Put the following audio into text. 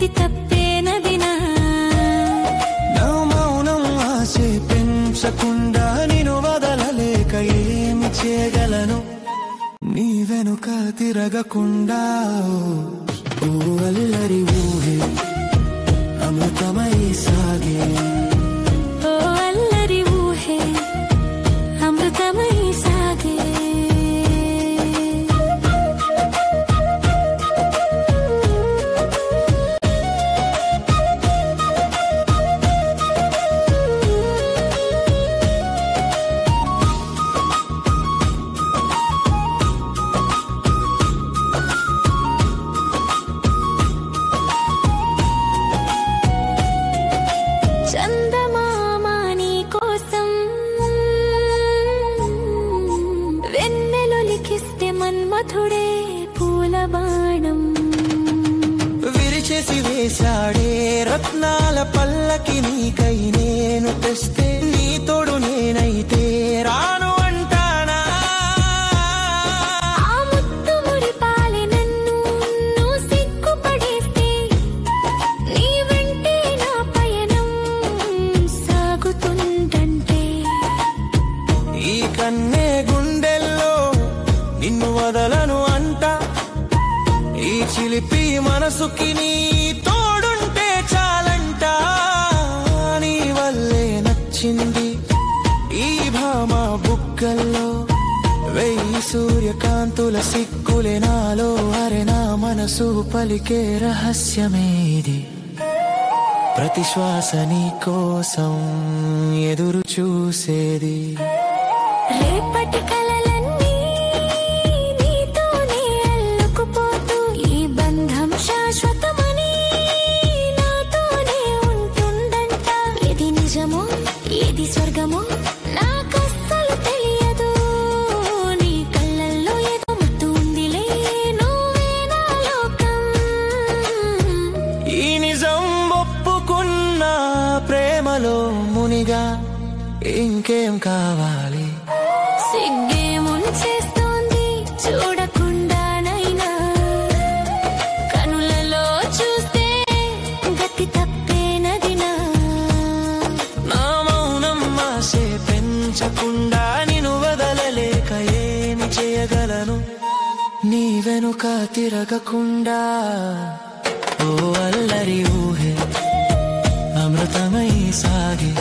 గతి తప్పేనదినా నా మౌనం ఆశే పెంచకుండా నిన్ను వదలలేక ఏమి చేయగలను నీ వెనుక తిరగకుండా ఓ అల్లరి ఊహే అమృతమై సాగే ఓ అల్లరి ఊహే అమృతమై సాగే మన్మథుడే పూల బాణం విరిచేసి వేశాడే రత్నాల పల్లకి నీకై నేను తెస్తే నీ తోడు నేనైతే రాను అంటానా ఆ ముత్తు మురిపాలే నన్ను నువ్వు సిగ్గుపడేస్తే నీ వెంటే నా పయనం సాగుతుందంటే ఈ కన్నే గుండెల్లో నిన్ను వదలను అంట ఈ చిలిపి మనసుకి నీ తోడుంటే చాలంట నీ వల్లే నచ్చింది ఈ భామ బుగ్గల్లో వెయ్యి సూర్యకాంతుల సిక్కులే నాలో అరె నా మనసు పలికే రహస్యమేది ప్రతి శ్వాస నీ కోసం ఎదురు చూసేది రేపటి కలలన్నీ నీతోనే అల్లుకుపోతూ ఈ బంధం శాశ్వతమని నాతోనే ఉంటుందంట ఏది నిజమో ఏది స్వర్గమో నాకస్సలు తెలియదు నీ కళ్ళల్లో ఏదో మత్తు ఉందిలే నువ్వే నా లోకం ఈ నిజం ఒప్పుకున్న ప్రేమలో మునిగా ఇంకేం కావాలి సిగ్గే ముంచేస్తోంది చూడకుండానైనా కనులలో చూస్తే గతి తప్పేనదినా నా మౌనం ఆశే పెంచకుండా నిన్ను వదలలేక ఏమి చేయగలను నీ వెనుక తిరగకుండా ఓ అల్లరి ఊహే అమృతమై సాగే